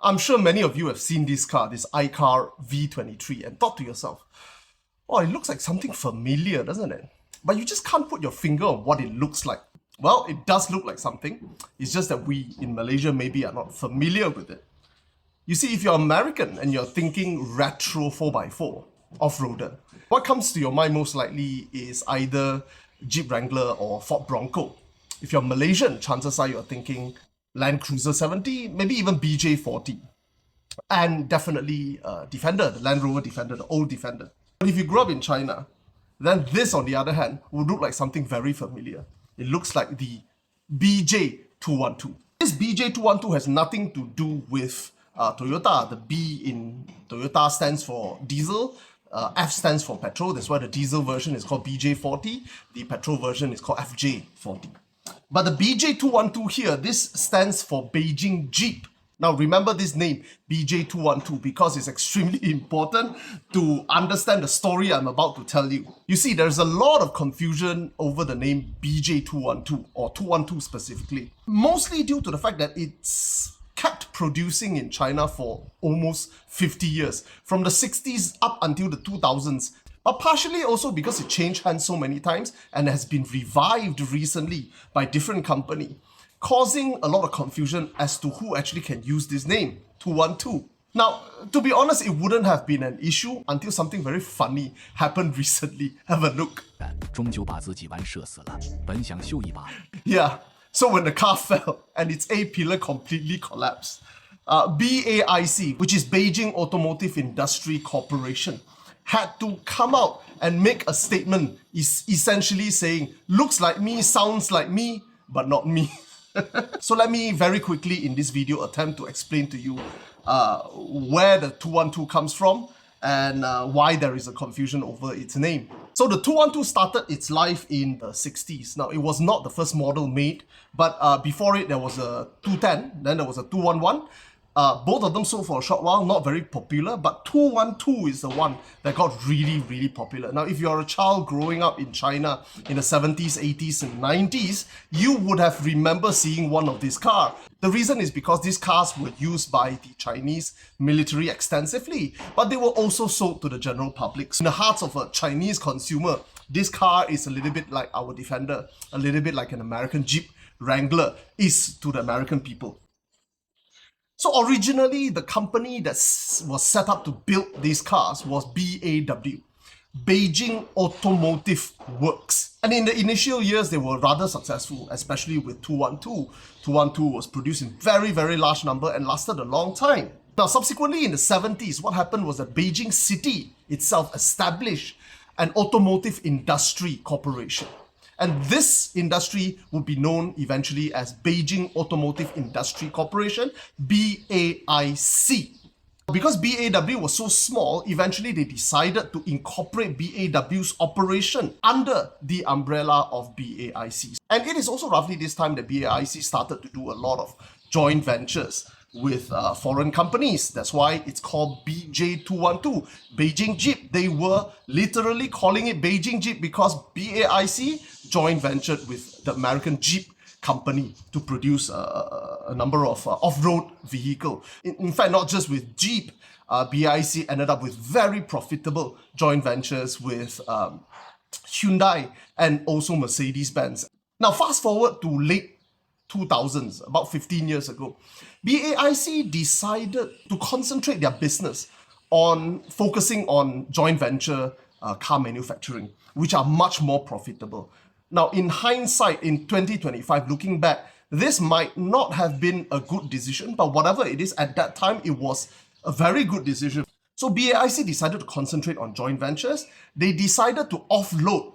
I'm sure many of you have seen this car, this iCar V23, and thought to yourself, oh, it looks like something familiar, doesn't it? But you just can't put your finger on what it looks like. Well, it does look like something. It's just that we in Malaysia maybe are not familiar with it. You see, if you're American and you're thinking retro 4x4, off-roader, what comes to your mind most likely is either Jeep Wrangler or Ford Bronco. If you're Malaysian, chances are you're thinking Land Cruiser 70, maybe even BJ40. And definitely Defender, the Land Rover Defender, the old Defender. But if you grew up in China, then this, on the other hand, would look like something very familiar. It looks like the BJ212. This BJ212 has nothing to do with Toyota. The B in Toyota stands for diesel, F stands for petrol. That's why the diesel version is called BJ40. The petrol version is called FJ40. But the BJ212 here, this stands for Beijing Jeep. Now remember this name, BJ212, because it's extremely important to understand the story I'm about to tell you. You see, there's a lot of confusion over the name BJ212, or 212 specifically, mostly due to the fact that it's kept producing in China for almost 50 years, from the 60s up until the 2000s, but partially also because it changed hands so many times and has been revived recently by different company, causing a lot of confusion as to who actually can use this name, 212. Now, to be honest, it wouldn't have been an issue until something very funny happened recently. Have a look. Yeah, so when the car fell and its A pillar completely collapsed, BAIC, which is Beijing Automotive Industry Corporation, had to come out and make a statement essentially saying, looks like me, sounds like me, but not me. So let me very quickly in this video attempt to explain to you where the 212 comes from and why there is a confusion over its name. So the 212 started its life in the 60s. Now, it was not the first model made, but before it there was a 210, then there was a 211. Both of them sold for a short while, not very popular, but 212 is the one that got really, really popular. Now, if you're a child growing up in China in the 70s, 80s, and 90s, you would have remembered seeing one of these cars. The reason is because these cars were used by the Chinese military extensively, but they were also sold to the general public. So in the hearts of a Chinese consumer, this car is a little bit like our Defender, a little bit like an American Jeep Wrangler is to the American people. So originally, the company that was set up to build these cars was BAW, Beijing Automotive Works. And in the initial years, they were rather successful, especially with 212. 212 was produced in very, very large number and lasted a long time. Now, subsequently in the 70s, what happened was that Beijing City itself established an automotive industry corporation. And this industry would be known eventually as Beijing Automotive Industry Corporation, BAIC. Because BAW was so small, eventually they decided to incorporate BAW's operation under the umbrella of BAIC. And it is also roughly this time that BAIC started to do a lot of joint ventures with foreign companies. That's why it's called BJ212, Beijing Jeep. They were literally calling it Beijing Jeep because BAIC joint ventured with the American Jeep company to produce a number of off-road vehicles. In fact, not just with Jeep, BAIC ended up with very profitable joint ventures with Hyundai and also Mercedes-Benz. Now, fast forward to late 2000s, about 15 years ago, BAIC decided to concentrate their business on focusing on joint venture car manufacturing, which are much more profitable. Now, in hindsight, in 2025, looking back, this might not have been a good decision, but whatever it is, at that time, it was a very good decision. So BAIC decided to concentrate on joint ventures. They decided to offload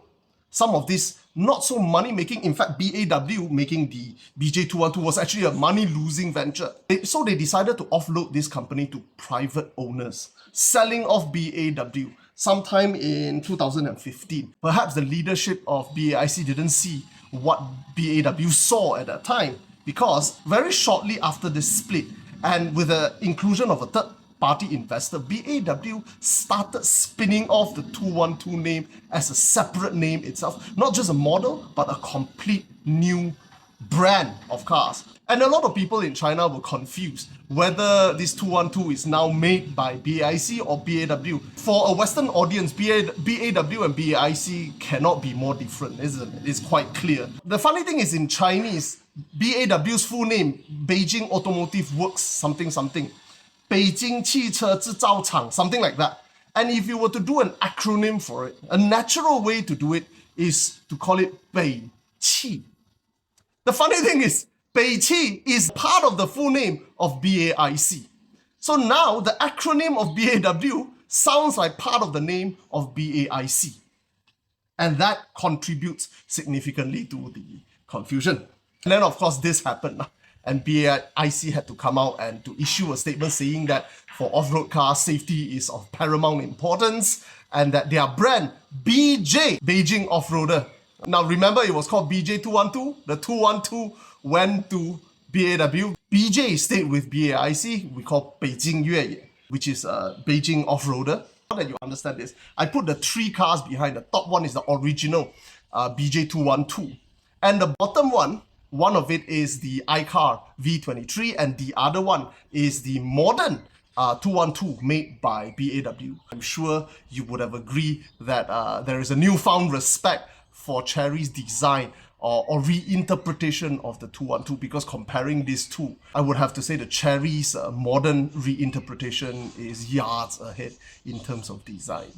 some of this not so money-making. In fact, BAW making the BJ212 was actually a money-losing venture. So they decided to offload this company to private owners, selling off BAW sometime in 2015. Perhaps the leadership of BAIC didn't see what BAW saw at that time, because very shortly after this split, and with the inclusion of a third-party investor, BAW started spinning off the 212 name as a separate name itself, not just a model, but a complete new brand of cars. And a lot of people in China were confused whether this 212 is now made by BAIC or BAW. For a Western audience, BAW and BAIC cannot be more different, isn't it? It's quite clear. The funny thing is, in Chinese, BAW's full name, Beijing Automotive Works something something, Beijing 汽车制造厂, something like that. And if you were to do an acronym for it, a natural way to do it is to call it 北汽. The funny thing is, 北汽 is part of the full name of BAIC. So now the acronym of BAW sounds like part of the name of BAIC. And that contributes significantly to the confusion. And then of course this happened. And BAIC had to come out and to issue a statement saying that for off-road cars, safety is of paramount importance, and that their brand, BJ, Beijing Off-Roader. Now remember, it was called BJ 212. The 212 went to BAW. BJ stayed with BAIC. We call Beijing Yueye, which is Beijing Off-Roader. Now that you understand this, I put the three cars behind. The top one is the original BJ 212. And the bottom one of it is the iCar V23, and the other one is the modern 212 made by BAW. I'm sure you would have agreed that there is a newfound respect for Chery's design or reinterpretation of the 212, because comparing these two, I would have to say that Chery's modern reinterpretation is yards ahead in terms of design.